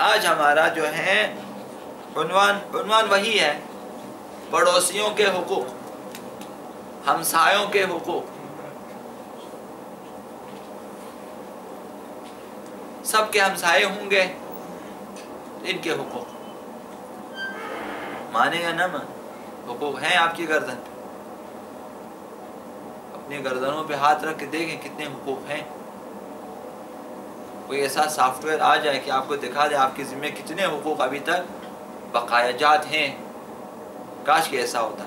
آج ہمارا جو ہے عنوان وہی ہے، پڑوسیوں کے حقوق، ہمسایوں کے حقوق، سب کے ہمسائے ہوں گے، ان کے حقوق مانے یا نہ مانے، حقوق ہیں آپ کی گردن پہ، اپنی گردنوں پہ ہاتھ رکھ کے دیکھیں کتنے حقوق ہیں۔ کوئی ایسا سافٹ ویئر آ جائے کہ آپ کو دکھا دے آپ کے ذمہ کتنے حقوق ابھی تک بقایا جات ہیں، کاش کہ ایسا ہوتا،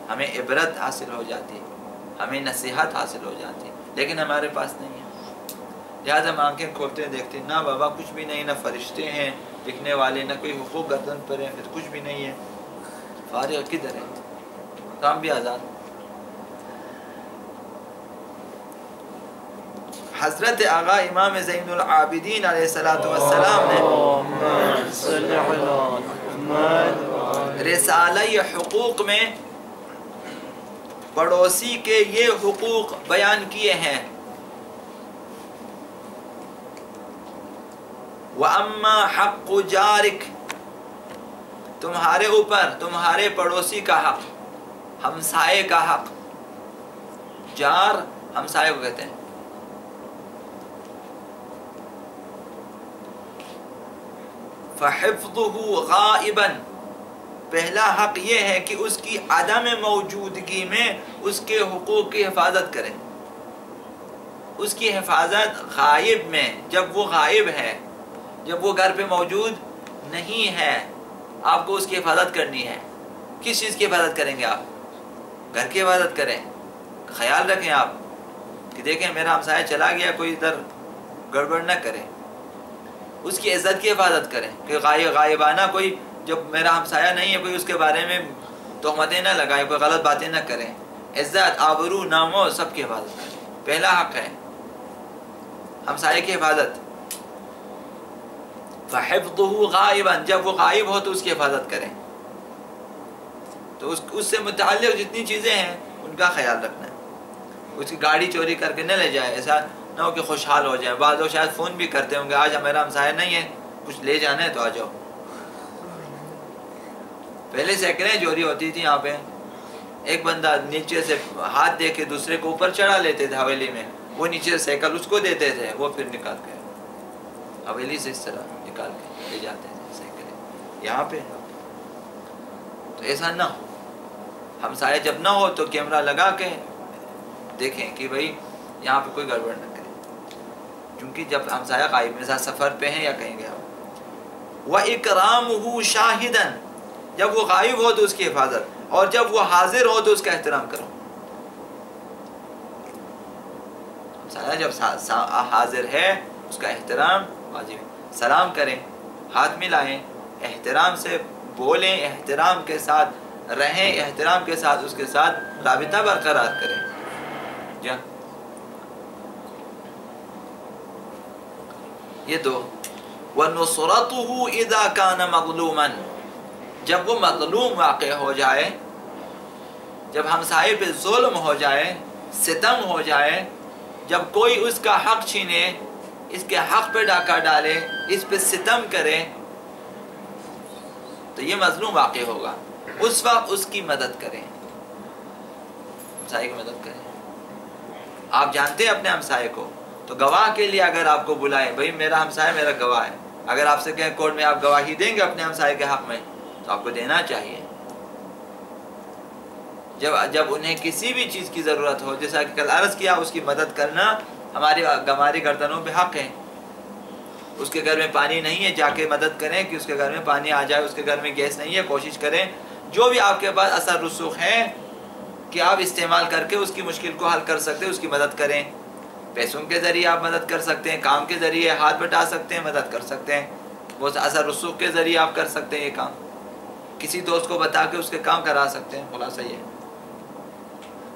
ہمیں عبرت حاصل ہو جاتی، ہمیں نصیحت حاصل ہو جاتی، لیکن ہمارے پاس نہیں ہے۔ لہٰذا ہم آنکھیں کھولتے دیکھتے نہ بابا کچھ بھی نہیں، نہ فرشتے ہیں لکھنے والے، نہ کوئی حقوق گردن پر ہے، پھر کچھ بھی نہیں ہے، فارغ کدھر ہے، کام بھی آزاد۔ حضرت آغا امام زین العابدین علیہ السلام نے رسالہ حقوق میں پڑوسی کے یہ حقوق بیان کیے ہیں۔ وَأَمَّا حَقُّ جَارِكَ، تمہارے اوپر تمہارے پڑوسی کا حق، ہمسائے کا حق، جار ہمسائے کو کہتے ہیں۔ فَحِفْظُهُ غَائِبًا، پہلا حق یہ ہے کہ اس کی عدم موجودگی میں اس کے حقوق کی حفاظت کریں، اس کی حفاظت غائب میں، جب وہ غائب ہے، جب وہ گھر پہ موجود نہیں ہے، آپ کو اس کی حفاظت کرنی ہے۔ کس چیز کی حفاظت کریں گے آپ؟ گھر کی حفاظت کریں، خیال رکھیں آپ کہ دیکھیں میرا ہمسایہ چلا گیا، کوئی ادھر گڑبڑ نہ کرے، اس کی عزت کی حفاظت کریں کہ غائبانہ کوئی، جب میرا ہمسایہ نہیں ہے کوئی اس کے بارے میں تہمتیں نہ لگائے، کوئی غلط باتیں نہ کریں، عزت آبرو نامو سب کی حفاظت کریں۔ پہلا حق ہے ہمسائے کی حفاظت۔ فَحِفْظُهُ غَائِبًا، جب وہ غائب ہو تو اس کی حفاظت کریں، تو اس سے متعلق جتنی چیزیں ہیں ان کا خیال رکھنا ہے۔ اس کی گاڑی چوری کر کے نہ لے جائے، ایسا نہ ہو کہ خوشحال ہو جائے، بعض لوگ شاید فون بھی کرتے ہوں گے آج میرا ہمسایہ نہیں ہے، کچھ لے جانا ہے تو آ جاؤ۔ پہلے سائیکلیں چوری ہوتی تھی یہاں پہ، ایک بندہ نیچے سے ہاتھ دے کے دوسرے کو اوپر چڑھا لیتے تھے حویلی میں، وہ نیچے سے سائیکل اس کو دیتے تھے، وہ پھر نکال کے حویلی سے اس طرح نکال کے لے جاتے تھے سائیکلیں۔ یہاں پہ تو ایسا نہ ہو، ہمسایہ جب نہ ہو تو کیمرہ لگا کے دیکھیں کہ بھئی یہاں پہ کوئی گڑبڑ نہ کرے، کیونکہ جب ہمسایہ غائب میں سفر پہ ہیں یا کہیں گیا ہو۔ وَإِكْرَامُهُ شَاهِدًا، جب وہ غائب ہو تو اس کی حفاظت، اور جب وہ حاضر ہو تو اس کا احترام کرو۔ ہمسایہ جب حاضر ہے اس کا احترام واجب ہے، سلام کریں، ہاتھ ملائیں، احترام سے بولیں، احترام کے ساتھ رہیں، احترام کے ساتھ اس کے ساتھ رابطہ برقرار کریں۔ جا یہ دو۔ وَنُصْرَتُهُ إِذَا كَانَ مَظْلُومًا، جب وہ مظلوم واقع ہو جائے، جب ہمسائے پہ ظلم ہو جائے، ستم ہو جائے، جب کوئی اس کا حق چھینے، اس کے حق پہ ڈاکہ ڈالے، اس پہ ستم کرے، تو یہ مظلوم واقع ہوگا، اس وقت اس کی مدد کریں، ہمسائے کی مدد کریں۔ آپ جانتے ہیں اپنے ہمسائے کو، تو گواہ کے لیے اگر آپ کو بلائے، بھئی میرا ہمسایہ میرا گواہ ہے، اگر آپ سے کہیں کورٹ میں آپ گواہی دیں گے اپنے ہمسائے کے حق میں تو آپ کو دینا چاہیے۔ جب انہیں کسی بھی چیز کی ضرورت ہو، جیسا کہ کل عرض کیا، اس کی مدد کرنا ہماری گردنوں پہ حق ہے۔ اس کے گھر میں پانی نہیں ہے، جا کے مدد کریں کہ اس کے گھر میں پانی آ جائے، اس کے گھر میں گیس نہیں ہے، کوشش کریں جو بھی آپ کے پاس اثر رسوخ ہے کہ آپ استعمال کر کے اس کی مشکل کو حل کر سکتے ہیں، اس کی مدد کریں۔ پیسوں کے ذریعے آپ مدد کر سکتے ہیں، کام کے ذریعے ہاتھ بٹا سکتے ہیں، مدد کر سکتے ہیں، وہ اثر رسوخ کے ذریعے آپ کر سکتے ہیں یہ کام، کسی دوست کو بتا کے اس کے کام کرا سکتے ہیں، خلاصہ یہ۔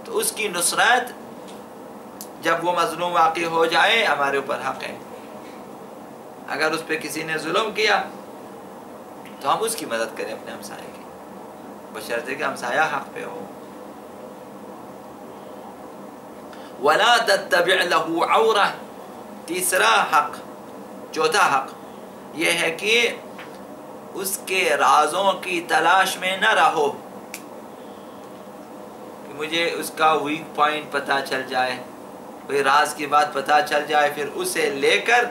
تو اس کی نصرت جب وہ مظلوم واقع ہو جائے ہمارے اوپر حق ہے۔ اگر اس پہ کسی نے ظلم کیا تو ہم اس کی مدد کریں اپنے ہمسائے کی، بشرطے کہ ہمسایہ حق پہ ہو۔ وَلَا تَتَّبِعْ لَهُ عَوْرَةً، تیسرا حق، چوتھا حق، یہ ہے کہ اس کے رازوں کی تلاش میں نہ رہو کہ مجھے اس کا ویک پوائنٹ پتہ چل جائے، کوئی راز کی بات پتہ چل جائے، پھر اسے لے کر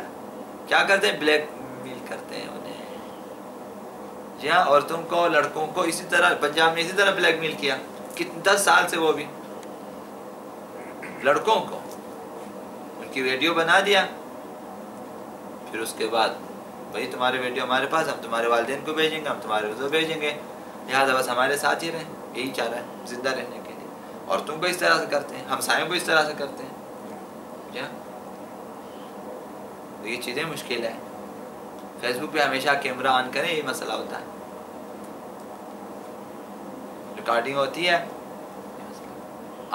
کیا کرتے ہیں؟ بلیک میل کرتے ہیں انہیں. جی ہاں، عورتوں کو لڑکوں کو اسی طرح پنجاب نے اسی طرح بلیک میل کیا 10 سال سے، وہ بھی لڑکوں کو ان کی ویڈیو بنا دیا، پھر اس کے بعد بھائی تمہارے ویڈیو ہمارے پاس، ہم تمہارے والدین کو بھیجیں گے، ہم تمہارے کو بھیجیں گے، لہٰذا بس ہمارے ساتھ ہی رہیں. یہی چاہ رہا ہے زندہ رہنے کے لیے. اور تم کو اس طرح سے کرتے ہیں، ہمسایوں کو اس طرح سے کرتے ہیں. کیا تو یہ چیزیں مشکل ہے. فیس بک پہ ہمیشہ کیمرہ آن کریں، یہ مسئلہ ہوتا ہے. ریکارڈنگ ہوتی ہے،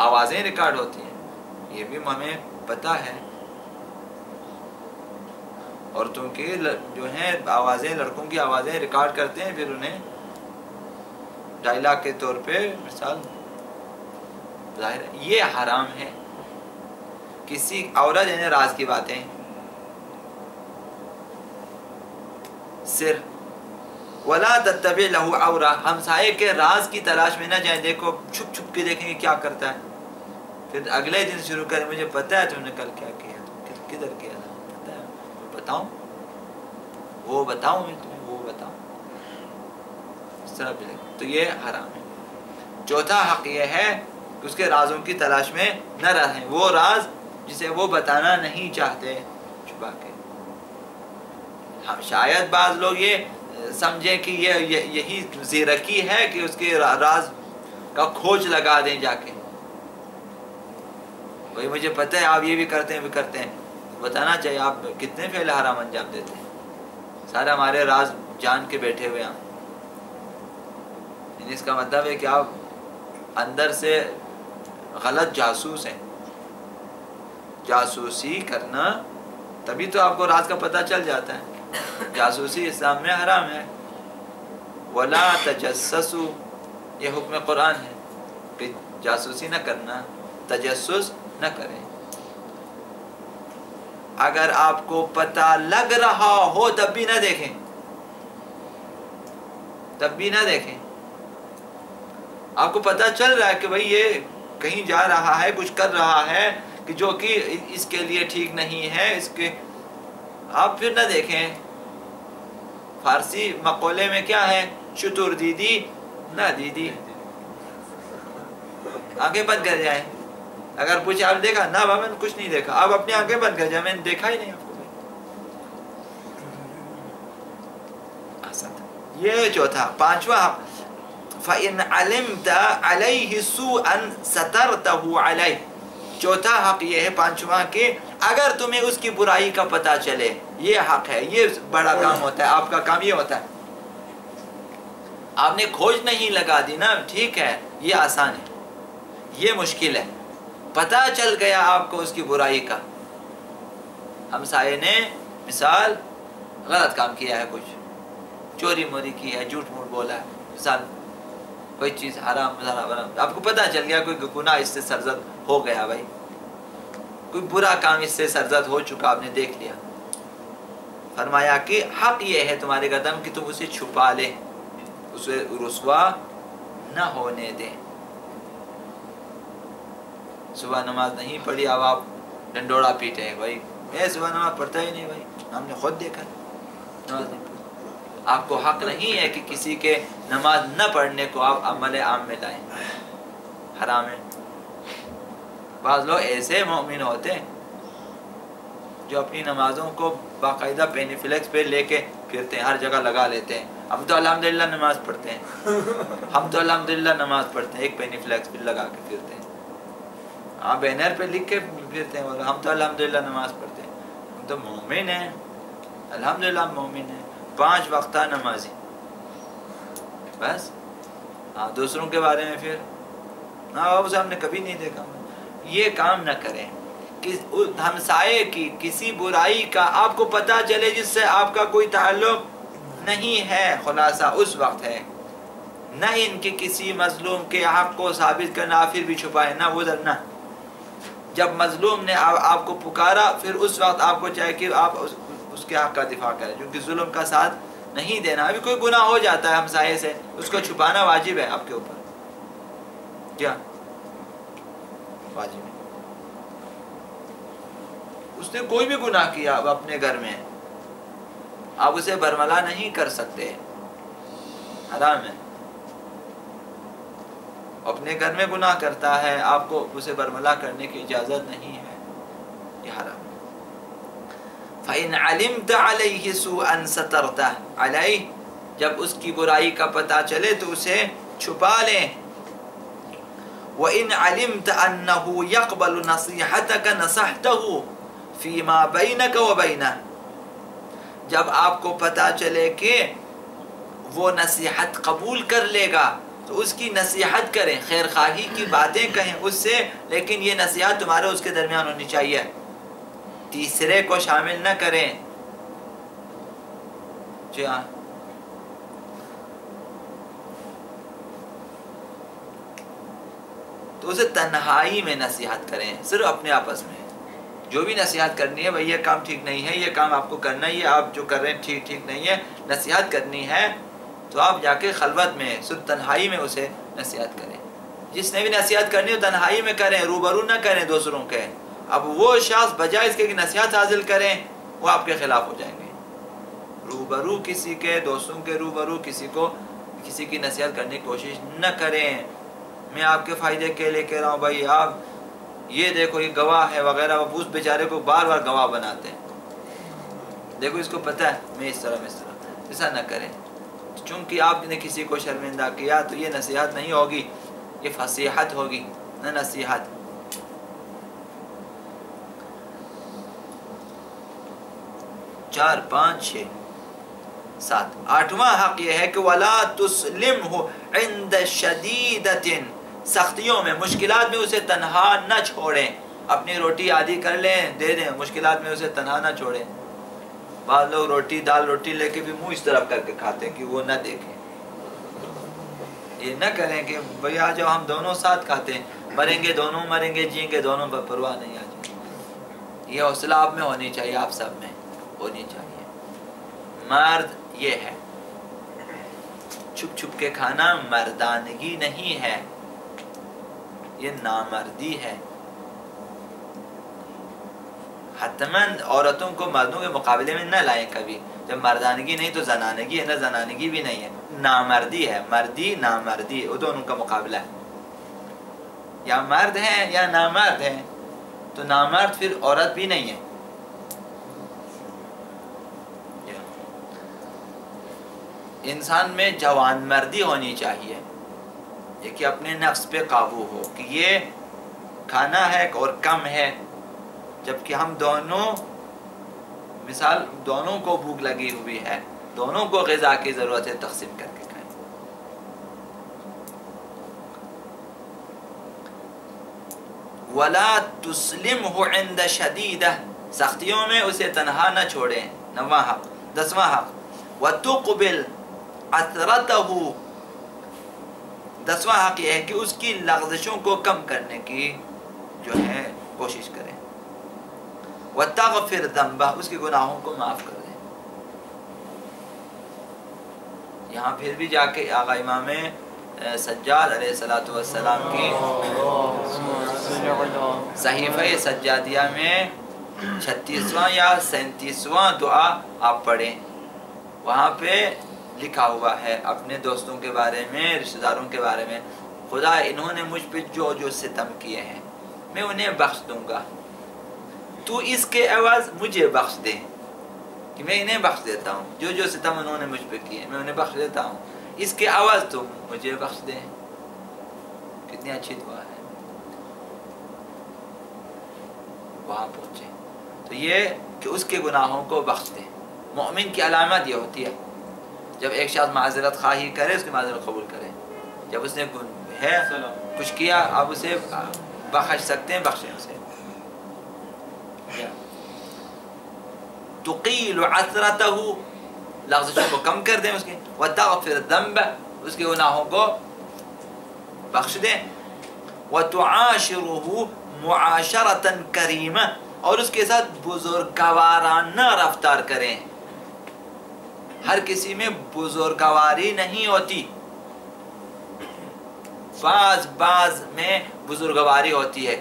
آوازیں ریکارڈ ہوتی ہیں، یہ بھی ہمیں پتہ ہے. عورتوں کی جو ہیں آوازیں، لڑکوں کی آوازیں ریکارڈ کرتے ہیں، پھر انہیں ڈائلاگ کے طور پہ مثال ظاہر ہے یہ حرام ہے. کسی عورت یعنی راز کی باتیں صرف ولا تتبع له عورہ، ہمسائے کے راز کی تلاش میں نہ جائیں. دیکھو چھپ چھپ کے دیکھیں گے کیا کرتا ہے، پھر اگلے دن شروع کریں مجھے پتہ ہے تم نے کل کیا کیا، کدھر کیا تھا پتہ ہے، بتاؤں وہ بتاؤں میں تمہیں وہ بتاؤں، اس طرح بھی. تو یہ حرام ہے. چوتھا حق یہ ہے کہ اس کے رازوں کی تلاش میں نہ رہیں، وہ راز جسے وہ بتانا نہیں چاہتے چھپا کے. ہم شاید بعض لوگ یہ سمجھیں کہ یہی زیرکی ہے کہ اس کے راز کا کھوج لگا دیں جا کے. بھائی مجھے پتہ ہے آپ یہ بھی کرتے ہیں بھی کرتے ہیں، بتانا چاہیے آپ کتنے فعل حرام انجام دیتے ہیں. سارے ہمارے راز جان کے بیٹھے ہوئے ہیں. اس کا مطلب ہے کہ آپ اندر سے غلط جاسوس ہیں. جاسوسی کرنا تبھی تو آپ کو راز کا پتہ چل جاتا ہے. جاسوسی اسلام میں حرام ہے. وَلَا تَجَسَّسُوا، یہ حکم قرآن ہے کہ جاسوسی نہ کرنا، تجسس نہ کریں. اگر آپ کو پتہ لگ رہا ہو تب بھی نہ دیکھیں، تب بھی نہ دیکھیں. آپ کو پتہ چل رہا ہے کہ بھئی یہ کہیں جا رہا ہے، کچھ کر رہا ہے کہ جو کہ اس کے لیے ٹھیک نہیں ہے، اس کے آپ پھر نہ دیکھیں. فارسی مقولے میں کیا ہے؟ شتر دیدی نہ دیدی، آنکھیں بند کر جائیں. اگر پوچھے آپ دیکھا؟ نہ بابا میں نے کچھ نہیں دیکھا. آپ اپنی آنکھیں بند کر جائیں، میں نے دیکھا ہی نہیں آپ کو. یہ چوتھا. پانچواں فَإِنْ عَلِمْتَ عَلَيْهِ سُوءًا سَتَرْتَهُ عَلَيْهِ. چوتھا حق یہ ہے پانچواں کہ اگر تمہیں اس کی برائی کا پتہ چلے، یہ حق ہے. یہ بڑا کام ہوتا ہے. آپ کا کام یہ ہوتا ہے، آپ نے کھوج نہیں لگا دی نا، ٹھیک ہے یہ آسان ہے. یہ مشکل ہے. پتہ چل گیا آپ کو اس کی برائی کا. ہمسائے نے مثال غلط کام کیا ہے، کچھ چوری موری کی ہے، جھوٹ موٹ بولا ہے، مثال کوئی چیز حرام، آپ کو پتہ چل گیا کوئی گناہ اس سے سرزد ہو گیا، بھائی کوئی برا کام اس سے سرزد ہو چکا، آپ نے دیکھ لیا. فرمایا کہ حق یہ ہے تمہارے قدم کہ تم اسے چھپا لے، اسے رسوا نہ ہونے دیں. صبح نماز نہیں پڑھی، اب آپ ڈنڈوڑا پیٹے ہیں، بھائی میں صبح نماز پڑھتا ہی نہیں، بھائی ہم نے خود دیکھا نماز نہیں پڑھی. آپ کو حق نہیں ہے کہ کسی کے نماز نہ پڑھنے کو آپ عمل عام میں لائیں. حرام ہے. بعض لوگ ایسے مومن ہوتے ہیں جو اپنی نمازوں کو باقاعدہ پینی فلیکس پہ لے کے پھرتے ہیں، ہر جگہ لگا لیتے ہیں. ہم تو الحمدللہ نماز پڑھتے ہیں، ہم تو الحمدللہ نماز پڑھتے ہیں، ایک پینی فلیکس پہ لگا کے پھرتے ہیں. ہاں بینر پہ لکھ کے پھرتے ہیں، ہم تو الحمدللہ نماز پڑھتے ہیں. ہم تو مومن ہیں، الحمدللہ مومن ہیں، 5 وقتہ نمازی. بس ہاں دوسروں کے بارے میں پھر ہاں اسے ہم نے کبھی نہیں دیکھا. یہ کام نہ کریں. ہمسائے کی کسی برائی کا آپ کو پتہ چلے جس سے آپ کا کوئی تعلق نہیں ہے، خلاصہ اس وقت ہے. نہ ان کے کسی مظلوم کے حق کو ثابت کرنا، پھر بھی چھپائے نہ ادھر. نہ جب مظلوم نے آپ کو پکارا، پھر اس وقت آپ کو چاہے کہ آپ اس اس کے حق کا دفاع کریں، کیونکہ ظلم کا ساتھ نہیں دینا. ابھی کوئی گناہ ہو جاتا ہے ہمسائے سے، اس کو چھپانا واجب ہے آپ کے اوپر. کیا واجب ہے؟ اس نے کوئی بھی گناہ کیا اب اپنے گھر میں، آپ اسے برملا نہیں کر سکتے، حرام ہے. اپنے گھر میں گناہ کرتا ہے، آپ کو اسے برملا کرنے کی اجازت نہیں ہے، یہ حرام ہے. فَإِنْ عَلِمْتَ عَلَيْهِ سُوءًا سَتَرْتَهُ عَلَيْهِ، جب اس کی برائی کا پتہ چلے تو اسے چھپا لیں. وَإِنْ عَلِمْتَ أَنَّهُ يَقْبَلُ نَصِيحَتَكَ نَصَحْتَهُ فِي مَا بَيْنَكَ وَبَيْنَهُ، جب آپ کو پتہ چلے کہ وہ نصیحت قبول کر لے گا تو اس کی نصیحت کریں، خیر خواہی کی باتیں کہیں اس سے، لیکن یہ نصیحت تمہارے اس کے درمیان ہونی چاہیے، تیسرے کو شامل نہ کریں. جی ہاں. تو اسے تنہائی میں نصیحت کریں، صرف اپنے آپس میں. جو بھی نصیحت کرنی ہے، بھئی یہ کام ٹھیک نہیں ہے، یہ کام آپ کو کرنا ہی ہے، آپ جو کر رہے ہیں ٹھیک نہیں ہے، نصیحت کرنی ہے تو آپ جا کے خلوت میں صرف تنہائی میں اسے نصیحت کریں. جس نے بھی نصیحت کرنی ہو تنہائی میں کریں، روبرو نہ کریں دوسروں کے. اب وہ شخص بجائے اس کے کہ نصیحت حاصل کریں، وہ آپ کے خلاف ہو جائیں گے. روبرو کسی کے، دوستوں کے روبرو کسی کی نصیحت کرنے کی کوشش نہ کریں. میں آپ کے فائدے کے لیے کہہ رہا ہوں بھائی آپ یہ دیکھو یہ گواہ ہے وغیرہ، وہ اس بیچارے کو بار بار گواہ بناتے ہیں. دیکھو اس کو پتہ ہے میں اس طرح ایسا نہ کریں. چونکہ آپ نے کسی کو شرمندہ کیا تو یہ نصیحت نہیں ہوگی، یہ فصیحت ہوگی نہ نصیحت. 4 5 6 7 8واں حق یہ ہے کہ وَلَا تُسْلِمْهُ عِنْدَ شَدِيدَةٍ، سختیوں میں، مشکلات میں اسے تنہا نہ چھوڑیں. اپنی روٹی آدھی کر لیں دے دیں، مشکلات میں اسے تنہا نہ چھوڑیں. بعض لوگ دال روٹی لے کے بھی منہ اس طرف کر کے کھاتے ہیں کہ وہ نہ دیکھیں. یہ نہ کریں کہ بھئی آ جاؤ ہم دونوں ساتھ کھاتے ہیں، مریں گے دونوں، مریں گے جیں گے دونوں، پر پرواہ نہیں. آ جائے یہ حوصلہ آپ میں ہونی چاہیے، آپ سب میں ہونی چاہیے. مرد یہ ہے، چھپ چھپ کے کھانا مردانگی نہیں ہے، یہ نامردی ہے. حتماً عورتوں کو مردوں کے مقابلے میں نہ لائیں کبھی. جب مردانگی نہیں تو زنانگی ہے، نہ زنانگی بھی نہیں ہے، نامردی ہے. مردی نامردی وہ دونوں کا مقابلہ ہے. یا مرد ہیں یا نامرد ہیں، تو نامرد پھر عورت بھی نہیں ہے. انسان میں جوان مردی ہونی چاہیے، یہ کہ اپنے نفس پہ قابو ہو کہ یہ کھانا ہے اور کم ہے، جبکہ ہم دونوں مثال دونوں کو بھوک لگی ہوئی ہے، دونوں کو غذا کی ضرورت ہے، تقسیم کر کے کھائیں. وَلَا تُسْلِمْهُ عِنْدَ شَدِيدَةٍ، سختیوں میں اسے تنہا نہ چھوڑیں. 9واں حق. 10واں حق وَتُقْبِلْ عَثْرَتَهُ، 10واں حق یہ ہے کہ اس کی لغزشوں کو کم کرنے کی جو ہے کوشش کریں. وَتَغْفِرْ ذَنْبَهُ، اس کے گناہوں کو معاف کر دیں. یہاں پھر بھی جا کے آقا امام سجاد علیہ السلام کی صحیفہ سجادیہ میں 36واں یا 37واں دعا آپ پڑھیں. وہاں پہ لکھا ہوا ہے اپنے دوستوں کے بارے میں، رشتہ داروں کے بارے میں، خدا انہوں نے مجھ پہ جو جو ستم کیے ہیں میں انہیں بخش دوں گا، تو اس کے عوض مجھے بخش دے، کہ میں انہیں بخش دیتا ہوں. جو جو ستم انہوں نے مجھ پہ کیے میں انہیں بخش دیتا ہوں، اس کے عوض تم مجھے بخش دیں. کتنی اچھی دعا ہے. وہاں پہنچے تو یہ کہ اس کے گناہوں کو بخش دیں. مومن کی علامت یہ ہوتی ہے جب ایک شخص معذرت خواہی کرے اس کی معذرت قبول کرے. جب اس نے ہے کچھ کیا آپ اسے بخش سکتے ہیں، بخشیں اسے. تقیل عثرتہ، لغزشوں کو کم کر دیں اس کی. وتغفر ذنبہ، اس کے گناہوں کو بخش دیں. وتعاشرہ معاشرۃ کریمہ، اور اس کے ساتھ بزرگوارانہ رفتار کریں. ہر کسی میں بزرگواری نہیں ہوتی، بعض میں بزرگواری ہوتی ہے.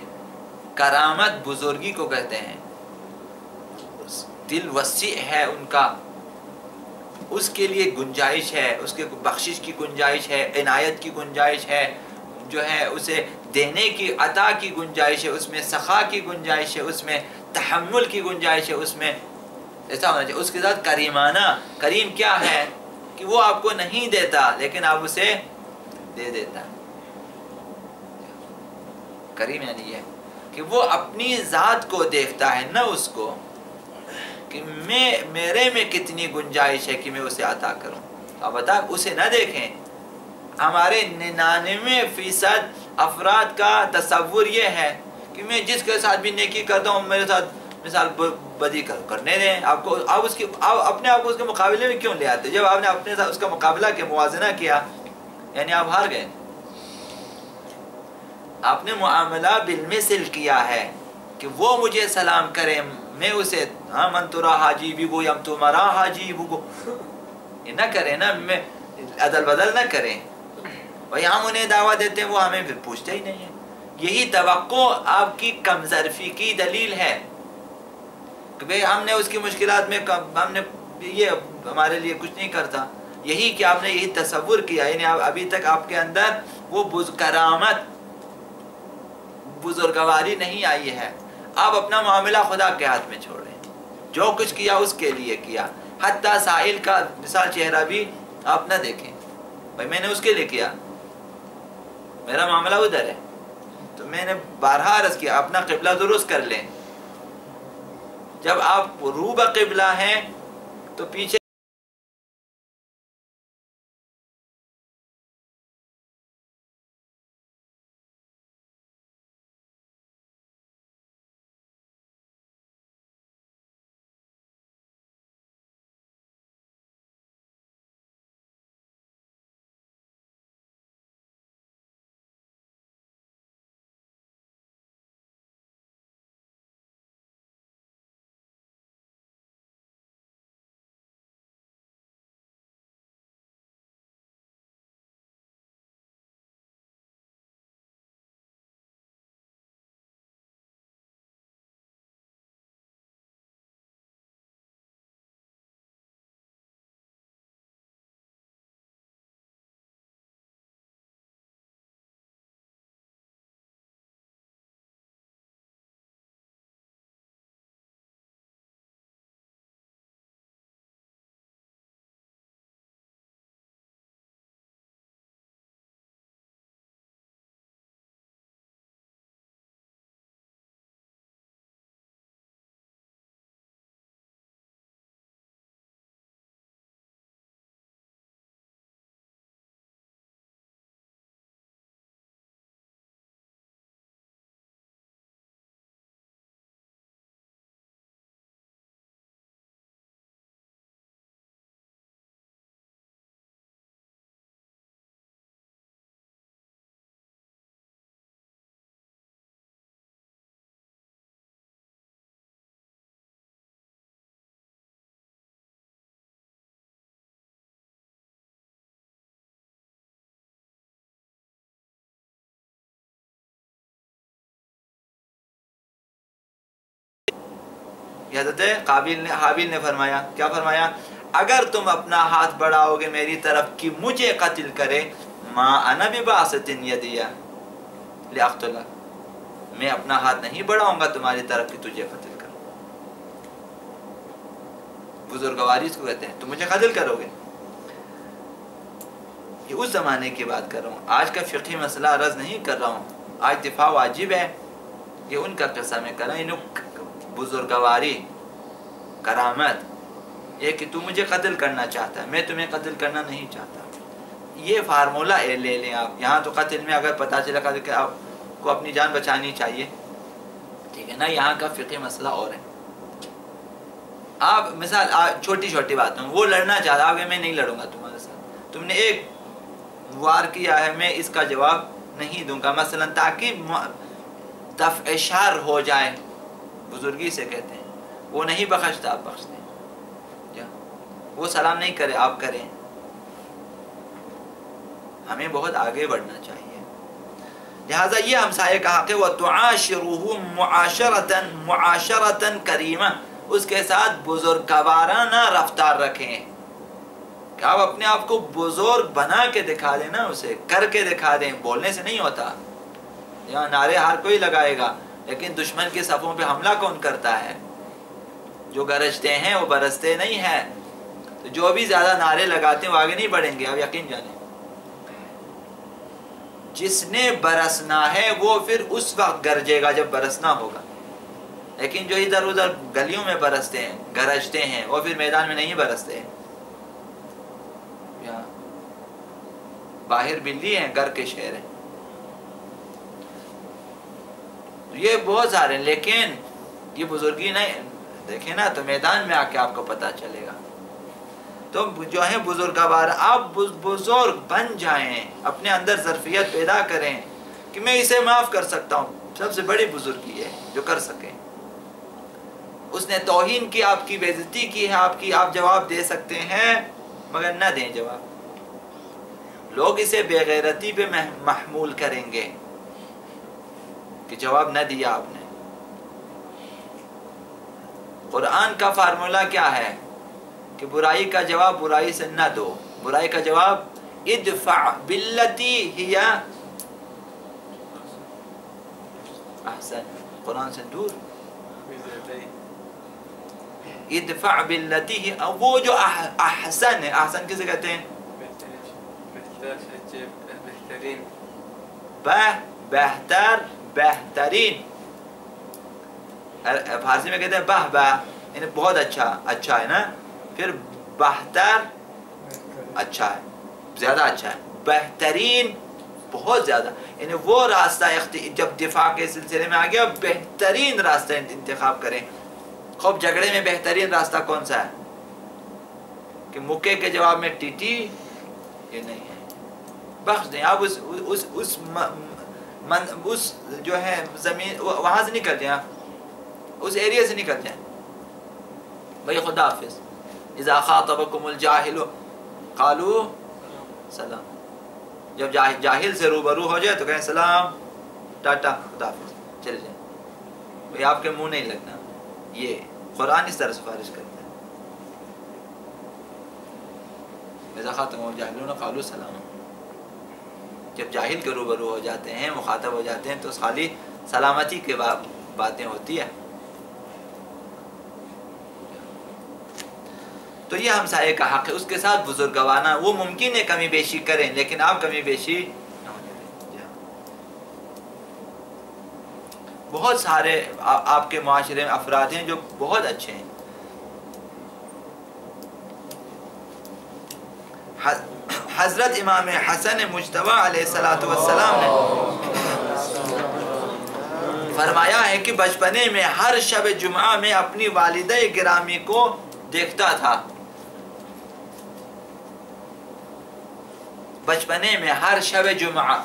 کرامت بزرگی کو کہتے ہیں. دل وسیع ہے ان کا، اس کے لیے گنجائش ہے، اس کے بخشش کی گنجائش ہے، عنایت کی گنجائش ہے، جو ہے اسے دینے کی، عطا کی گنجائش ہے، اس میں سخا کی گنجائش ہے، اس میں تحمل کی گنجائش ہے، اس میں ایسا ہونا چاہیے. اس کے ساتھ کریمانہ. کریم کیا ہے کہ وہ آپ کو نہیں دیتا لیکن آپ اسے دے دیتا. کریم یعنی یہ کہ وہ اپنی ذات کو دیکھتا ہے، نہ اس کو کہ میرے میں کتنی گنجائش ہے کہ میں اسے عطا کروں. آپ بتا اسے نہ دیکھیں. ہمارے 99% افراد کا تصور یہ ہے کہ میں جس کے ساتھ بھی نیکی کرتا ہوں میرے ساتھ مثال بدی کرنے دیں. آپ اپنے آپ کو اس کے مقابلے میں کیوں لے آتے؟ جب آپ نے اپنے ساتھ اس کا مقابلہ کیا، موازنہ کیا، یعنی آپ ہار گئے. آپ نے معاملہ بالمثل کیا ہے کہ وہ مجھے سلام کرے، میں اسے من ترا حاجی بھی گو یم تمہارا حاجی گو، یہ نہ کریں نا، میں عدل بدل نہ کریں. وہی ہم انہیں دعویٰ دیتے ہیں، وہ ہمیں پھر پوچھتے ہی نہیں ہیں. یہی توقع آپ کی کم ظرفی کی دلیل ہے کہ بھئی ہم نے اس کی مشکلات میں ہم نے یہ ہمارے لیے کچھ نہیں کرتا. یہی کہ آپ نے یہی تصور کیا، یعنی ابھی تک آپ کے اندر وہ کرامت بزرگواری نہیں آئی ہے. آپ اپنا معاملہ خدا کے ہاتھ میں چھوڑیں. جو کچھ کیا اس کے لیے کیا. حتیٰ سائل کا مثال چہرہ بھی آپ نہ دیکھیں، بھائی میں نے اس کے لیے کیا، میرا معاملہ ادھر ہے. تو میں نے بارہا عرض کیا اپنا قبلہ درست کر لیں. جب آپ رو بقبلہ ہیں تو پیچھے حضرت حابیل نے فرمایا، کیا فرمایا؟ اگر تم اپنا ہاتھ بڑھاؤ گے میری طرف کہ مجھے قتل کرے، ما انا بباسط یدی لاقتلک، میں اپنا ہاتھ نہیں بڑھاؤں گا تمہاری طرف کہ تجھے قتل کروں. بزرگواری اس کو کہتے ہیں. تم مجھے قتل کرو گے. یہ اس زمانے کی بات کر رہا ہوں، آج کا فقہی مسئلہ عرض نہیں کر رہا ہوں. آج دفاع واجب ہے، یہ ان کا قصہ میں کر رہا ہوں. بزرگواری، کرامت، یہ کہ تو مجھے قتل کرنا چاہتا ہے، میں تمہیں قتل کرنا نہیں چاہتا. یہ فارمولہ لے لیں آپ. یہاں تو قتل میں اگر پتہ چلا کہ آپ کو اپنی جان بچانی چاہیے، ٹھیک ہے نا، یہاں کا فقہی مسئلہ اور ہے. آپ مثال چھوٹی چھوٹی باتوں وہ لڑنا چاہتا ہے کہ میں نہیں لڑوں گا تمہارے ساتھ، تم نے ایک وار کیا ہے، میں اس کا جواب نہیں دوں گا مثلا، تاکہ دفع شر ہو جائے. بزرگی سے کہتے ہیں. وہ نہیں بخشتا، آپ بخش دیں. وہ سلام نہیں کرے، آپ کریں. ہمیں بہت آگے بڑھنا چاہیے. لہٰذا یہ ہمسائے کا حق ہے. وَتُعَاشِرُهُ مُعَاشَرَةً مُعَاشَرَةً كَرِيمًا، اس کے ساتھ بزرگوارانہ رفتار رکھیں. کہ آپ اپنے آپ کو بزرگ بنا کے دکھا دیں نا، اسے کر کے دکھا دیں. بولنے سے نہیں ہوتا. یہاں نعرے ہر کوئی لگائے گا، لیکن دشمن کے صفوں پہ حملہ کون کرتا ہے؟ جو گرجتے ہیں وہ برستے نہیں ہیں. تو جو بھی زیادہ نعرے لگاتے ہیں وہ آگے نہیں بڑھیں گے، آپ یقین جانیں. جس نے برسنا ہے وہ پھر اس وقت گرجے گا جب برسنا ہوگا. لیکن جو ادھر ادھر گلیوں میں برستے ہیں، گرجتے ہیں، وہ پھر میدان میں نہیں برستے. باہر بلی ہیں، گھر کے شیر ہیں. یہ بہت سارے ہیں، لیکن یہ بزرگی نہیں دیکھیں نا تو میدان میں آ کے آپ کو پتہ چلے گا. تو جو ہے بزرگوار، آپ بزرگ بن جائیں، اپنے اندر ظرفیت پیدا کریں کہ میں اسے معاف کر سکتا ہوں. سب سے بڑی بزرگی ہے جو کر سکیں. اس نے توہین کی، آپ کی بے عزتی کی ہے، آپ جواب دے سکتے ہیں مگر نہ دیں جواب. لوگ اسے بے غیرتی پہ محمول کریں گے کہ جواب نہ دیا آپ نے. قرآن کا فارمولہ کیا ہے کہ برائی کا جواب برائی سے نہ دو. برائی کا جواب ادفع باللتی ہی احسن. قرآن سے دور. ادفع باللتی ہی، وہ جو احسن ہے. احسن کسے کہتے ہیں؟ بہتر، بہترین. فارسی میں کہتے ہیں بہ بہ، یعنی بہت اچھا، اچھا ہے نا. پھر بہتر اچھا ہے، زیادہ اچھا ہے. بہترین بہت زیادہ، یعنی وہ راستہ جب دفاع کے سلسلے میں آ گیا بہترین راستہ انتخاب کریں. خوب جھگڑے میں بہترین راستہ کون سا ہے؟ کہ مکے کے جواب میں ٹیٹی، یہ نہیں ہے. بخش دیں. آپ اس جو ہے زمین وہاں سے نکل جائیں، اس ایریا سے نکل جائیں. بھائی خدا حافظ. اذا خاطبکم الجاہل قالوا سلام. جب جاہل سے روبرو ہو جائے تو کہیں سلام، ٹاٹا، خدا حافظ، چل جائیں. بھائی آپ کے منہ نہیں لگنا. یہ قرآن اس طرح سفارش کرتا ہے. اذا خاطبکم الجاہلون قالوا سلام. جب جاہل کے روبرو ہو جاتے ہیں، مخاطب ہو جاتے ہیں، تو خالی سلامتی کے باتیں ہوتی ہیں. تو یہ ہمسائے کا حق ہے. اس کے ساتھ بزرگوانہ، وہ ممکن ہے کمی بیشی کریں، لیکن آپ کمی بیشی نہ ہونے دیں. بہت سارے آپ کے معاشرے میں افراد ہیں جو بہت اچھے ہیں. حضرت امام حسن مجتبی علیہ السلام نے فرمایا ہے کہ بچپنے میں ہر شب جمعہ میں اپنی والدہ گرامی کو دیکھتا تھا. بچپنے میں ہر شب جمعہ،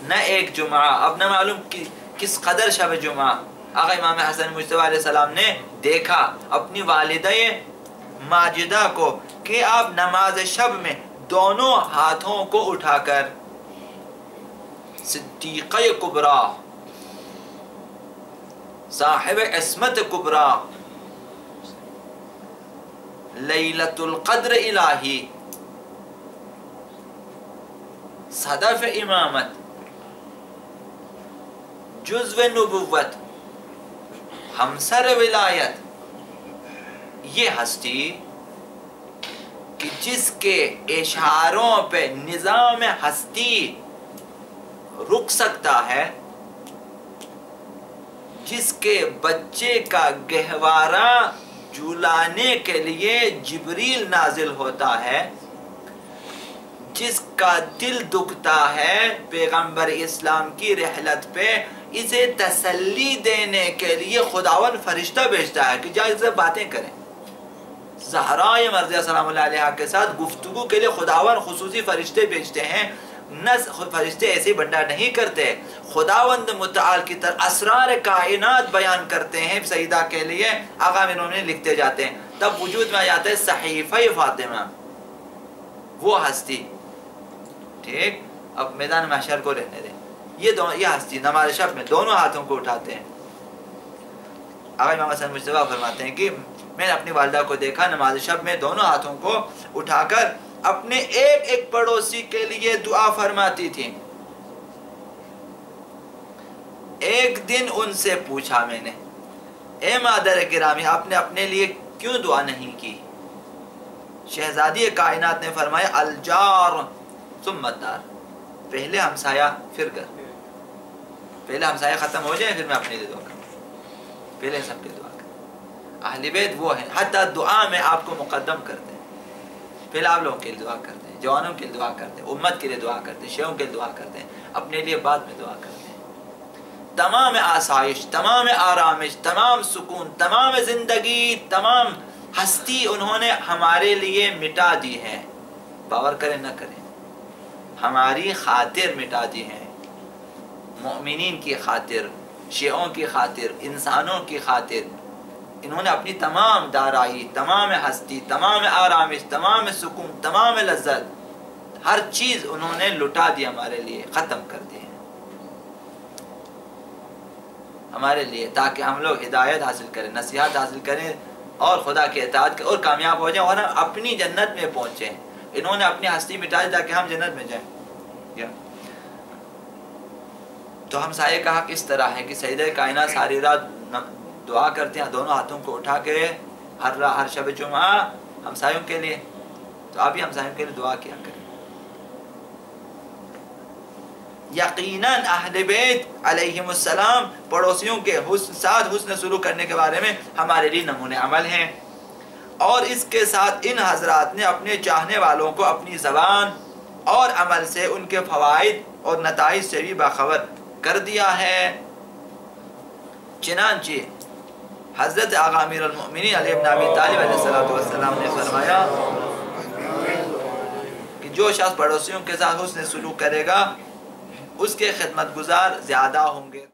نہ ایک جمعہ. اب نہ معلوم کس قدر شب جمعہ آقا امام حسن مجتبی علیہ السلام نے دیکھا اپنی والدہ ماجدہ کو کہ آپ نماز شب میں دونوں ہاتھوں کو اٹھا کر صدیقہ کبریٰ، صاحب عصمت کبریٰ، لیلۃ القدر الہی، صدف امامت، جزو نبوت، ہمسر ولایت، یہ ہستی کہ جس کے اشاروں پہ نظام ہستی رک سکتا ہے، جس کے بچے کا گہوارہ جھولانے کے لیے جبریل نازل ہوتا ہے، جس کا دل دکھتا ہے پیغمبر اسلام کی رحلت پہ، اسے تسلی دینے کے لیے خداوند فرشتہ بھیجتا ہے کہ جا اس سے باتیں کریں. زہرا مرضیہ سلام اللہ علیہ کے ساتھ گفتگو کے لیے خداوند خصوصی فرشتے بھیجتے ہیں. نہ فرشتے ایسے بندہ نہیں کرتے، خداوند متعال کی طرح اسرار کائنات بیان کرتے ہیں سیدہ کے لیے، آقا امیر نے لکھتے جاتے ہیں، تب وجود میں آ جاتا ہے صحیفہ فاطمہ، وہ ہستی۔ ٹھیک، اب میدان محشر کو رہنے دیں، یہ ہستی نماز شب میں دونوں ہاتھوں کو اٹھاتے ہیں۔ آقا امام حسن مجتبیٰ فرماتے ہیں کہ میں نے اپنی والدہ کو دیکھا نماز شب میں دونوں ہاتھوں کو اٹھا کر اپنے ایک ایک پڑوسی کے لیے دعا فرماتی تھی۔ ایک دن ان سے پوچھا میں نے، اے مادر گرامی، آپ نے اپنے لیے کیوں دعا نہیں کی؟ شہزادی کائنات نے فرمایا الجار ثم الدار، پہلے ہمسایہ پھر گھر، پہلے ہمسایہ ختم ہو جائے پھر میں اپنے لیے دعا کروں، پہلے سب کے دعا کریں۔ اہل بیت وہ ہیں حتی دعا میں آپ کو مقدم کرتے ہیں، پہلے آپ لوگوں کے لیے دعا کرتے ہیں، جوانوں کے لیے دعا کرتے ہیں، امت کے لیے دعا کرتے ہیں، شیعوں کے لیے دعا کرتے ہیں، اپنے لیے بعد میں دعا کرتے ہیں۔ تمام آسائش، تمام آرامش، تمام سکون، تمام زندگی، تمام ہستی انہوں نے ہمارے لیے مٹا دی ہے، باور کریں نہ کریں، ہماری خاطر مٹا دی ہے، مومنین کی خاطر، شیعوں کی خاطر، انسانوں کی خاطر انہوں نے اپنی تمام دارائی، تمام ہستی، تمام آرامش، تمام سکون، تمام لذت، ہر چیز انہوں نے لٹا دی ہمارے لیے، ختم کر دی ہے ہمارے لیے، تاکہ ہم لوگ ہدایت حاصل کریں، نصیحت حاصل کریں اور خدا کی اطاعت کریں اور کامیاب ہو جائیں اور ہم اپنی جنت میں پہنچیں۔ انہوں نے اپنی ہستی مٹا دی تاکہ ہم جنت میں جائیں۔ تو ہمسائے کا حق اس طرح ہے کہ سیدہ کائنات ساری رات دعا کرتے ہیں دونوں ہاتھوں کو اٹھا کے، ہر شب جمعہ ہمسایوں کے لیے، تو آپ بھی ہمسایوں کے لیے دعا کیا کریں۔ یقیناً اہل بیت علیہم السلام پڑوسیوں کے ساتھ حسن سلوک کرنے کے بارے میں ہمارے لیے نمونے عمل ہیں، اور اس کے ساتھ ان حضرات نے اپنے چاہنے والوں کو اپنی زبان اور عمل سے ان کے فوائد اور نتائج سے بھی باخبر کر دیا ہے۔ چنانچہ حضرت آقا امیر المؤمنین علی ابن ابی طالب علیہ السلام نے فرمایا کہ جو شخص پڑوسیوں کے ساتھ حسن سلوک کرے گا اس کے خدمت گزار زیادہ ہوں گے۔